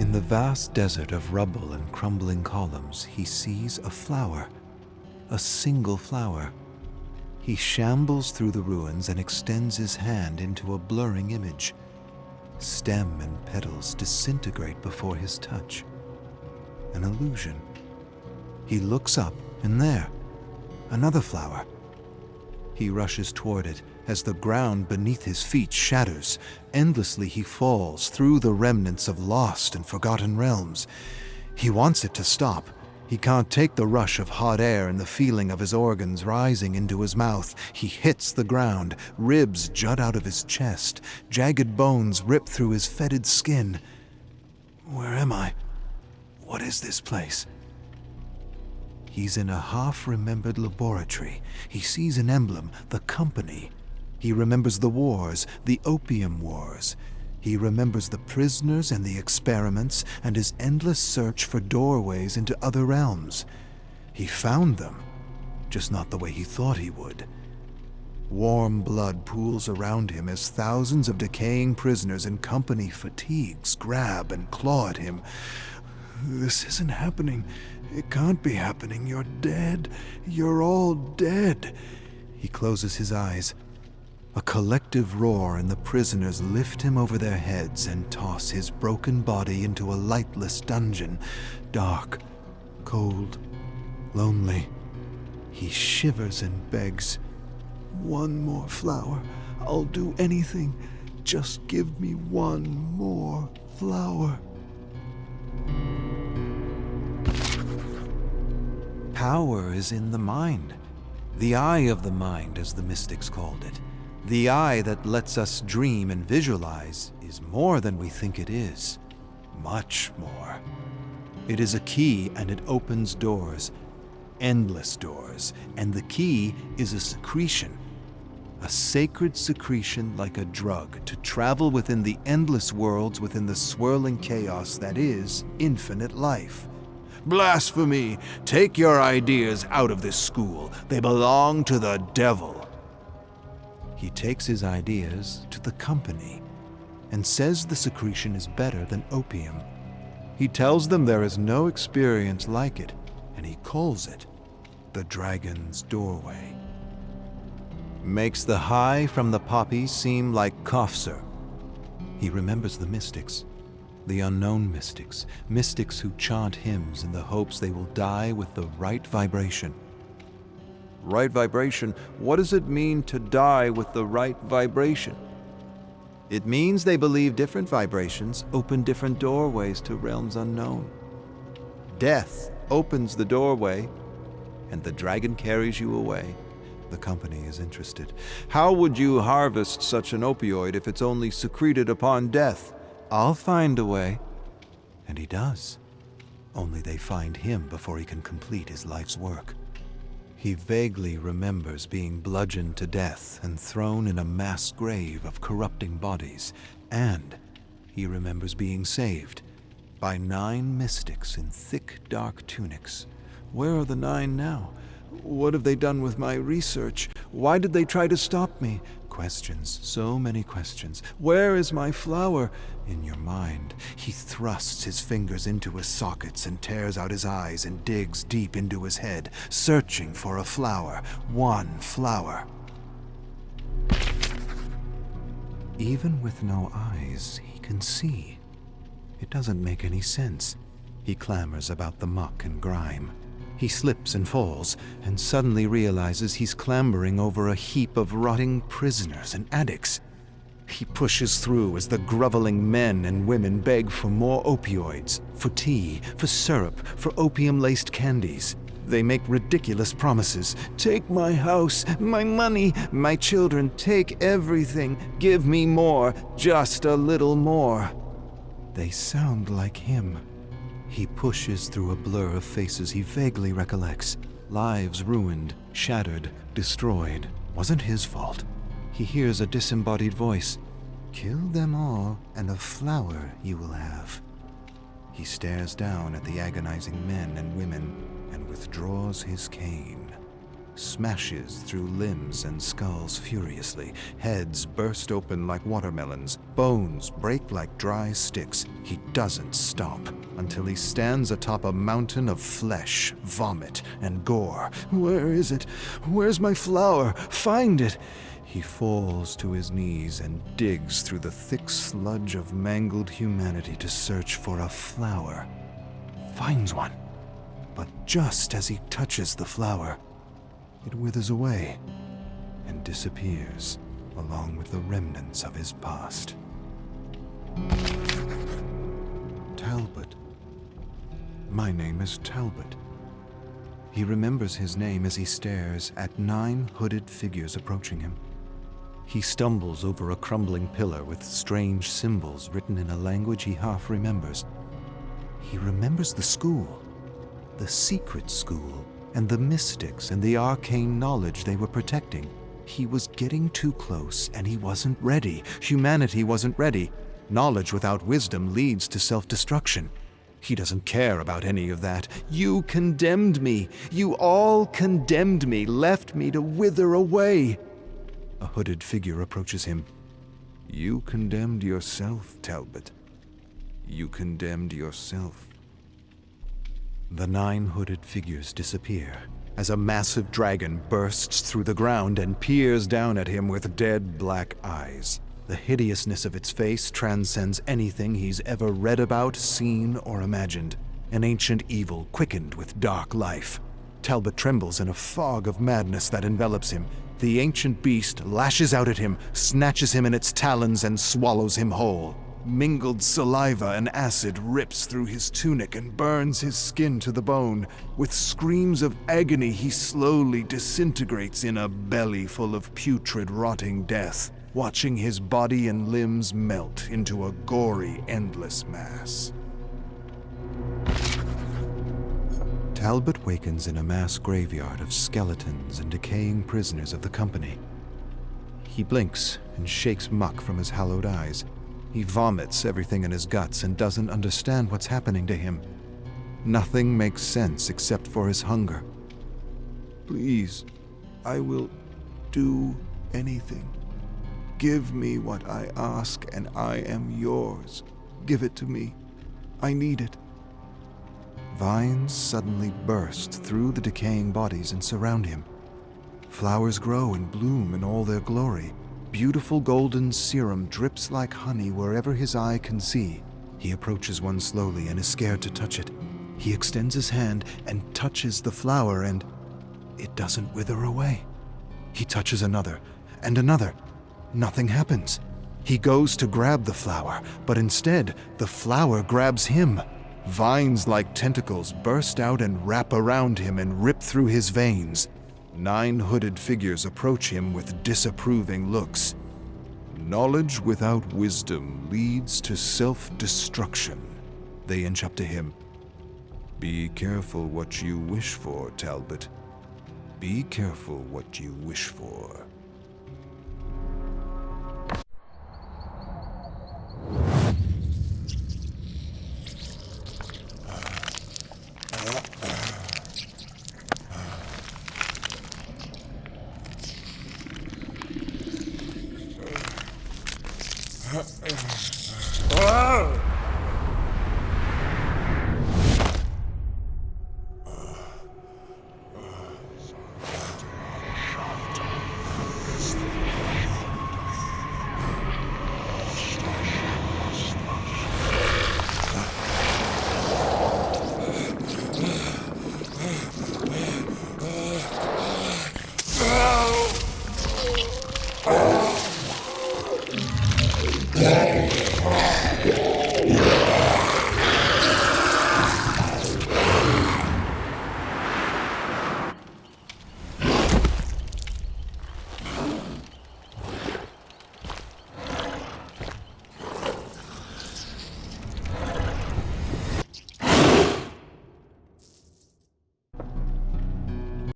In the vast desert of rubble and crumbling columns, he sees a flower, a single flower. He shambles through the ruins and extends his hand into a blurring image. Stem and petals disintegrate before his touch. An illusion. He looks up, and there, another flower. He rushes toward it as the ground beneath his feet shatters. Endlessly he falls through the remnants of lost and forgotten realms. He wants it to stop. He can't take the rush of hot air and the feeling of his organs rising into his mouth. He hits the ground. Ribs jut out of his chest. Jagged bones rip through his fetid skin. Where am I? What is this place? He's in a half-remembered laboratory. He sees an emblem, the company. He remembers the wars, the opium wars. He remembers the prisoners and the experiments and his endless search for doorways into other realms. He found them, just not the way he thought he would. Warm blood pools around him as thousands of decaying prisoners in company fatigues grab and claw at him. This isn't happening. It can't be happening. You're dead. You're all dead. He closes his eyes. A collective roar, and the prisoners lift him over their heads and toss his broken body into a lightless dungeon. Dark, cold, lonely. He shivers and begs. One more flower. I'll do anything. Just give me one more flower. Power is in the mind. The eye of the mind, as the mystics called it. The eye that lets us dream and visualize is more than we think it is. Much more. It is a key, and it opens doors. Endless doors. And the key is a secretion. A sacred secretion like a drug to travel within the endless worlds within the swirling chaos that is infinite life. Blasphemy! Take your ideas out of this school. They belong to the devil. He takes his ideas to the company and says the secretion is better than opium. He tells them there is no experience like it, and he calls it the Dragon's Doorway. Makes the high from the poppy seem like cough syrup. He remembers the mystics. The unknown mystics, mystics who chant hymns in the hopes they will die with the right vibration. Right vibration? What does it mean to die with the right vibration? It means they believe different vibrations open different doorways to realms unknown. Death opens the doorway, and the dragon carries you away. The company is interested. How would you harvest such an opioid if it's only secreted upon death? I'll find a way. And he does. Only they find him before he can complete his life's work. He vaguely remembers being bludgeoned to death and thrown in a mass grave of corrupting bodies. And he remembers being saved by 9 mystics in thick, dark tunics. Where are the 9 now? What have they done with my research? Why did they try to stop me? Questions, so many questions. Where is my flower? In your mind. He thrusts his fingers into his sockets and tears out his eyes and digs deep into his head, searching for a flower. One flower. Even with no eyes, he can see. It doesn't make any sense. He clambers about the muck and grime. He slips and falls, and suddenly realizes he's clambering over a heap of rotting prisoners and addicts. He pushes through as the groveling men and women beg for more opioids, for tea, for syrup, for opium-laced candies. They make ridiculous promises. Take my house, my money, my children, take everything. Give me more, just a little more. They sound like him. He pushes through a blur of faces he vaguely recollects. Lives ruined, shattered, destroyed. Wasn't his fault. He hears a disembodied voice. Kill them all, and a flower you will have. He stares down at the agonizing men and women and withdraws his cane. smashes through limbs and skulls furiously. Heads burst open like watermelons. Bones break like dry sticks. He doesn't stop until he stands atop a mountain of flesh, vomit, and gore. Where is it? Where's my flower? Find it! He falls to his knees and digs through the thick sludge of mangled humanity to search for a flower. Finds one. But just as he touches the flower, it withers away and disappears along with the remnants of his past. Talbot. My name is Talbot. He remembers his name as he stares at 9 hooded figures approaching him. He stumbles over a crumbling pillar with strange symbols written in a language he half remembers. He remembers the school, the secret school, and the mystics and the arcane knowledge they were protecting. He was getting too close, and he wasn't ready. Humanity wasn't ready. Knowledge without wisdom leads to self-destruction. He doesn't care about any of that. You condemned me. You all condemned me, left me to wither away. A hooded figure approaches him. You condemned yourself, Talbot. You condemned yourself. The 9 hooded figures disappear as a massive dragon bursts through the ground and peers down at him with dead black eyes. The hideousness of its face transcends anything he's ever read about, seen, or imagined. An ancient evil quickened with dark life. Talbot trembles in a fog of madness that envelops him. The ancient beast lashes out at him, snatches him in its talons, and swallows him whole. Mingled saliva and acid rips through his tunic and burns his skin to the bone. With screams of agony, he slowly disintegrates in a belly full of putrid, rotting death, watching his body and limbs melt into a gory, endless mass. Talbot wakens in a mass graveyard of skeletons and decaying prisoners of the company. He blinks and shakes muck from his hallowed eyes. He vomits everything in his guts and doesn't understand what's happening to him. Nothing makes sense except for his hunger. Please, I will do anything. Give me what I ask, and I am yours. Give it to me. I need it. Vines suddenly burst through the decaying bodies and surround him. Flowers grow and bloom in all their glory. Beautiful golden serum drips like honey wherever his eye can see. He approaches one slowly and is scared to touch it. He extends his hand and touches the flower, and it doesn't wither away. He touches another and another. Nothing happens. He goes to grab the flower, but instead, the flower grabs him. Vines like tentacles burst out and wrap around him and rip through his veins. 9 hooded figures approach him with disapproving looks. Knowledge without wisdom leads to self-destruction. They inch up to him. Be careful what you wish for, Talbot. Be careful what you wish for.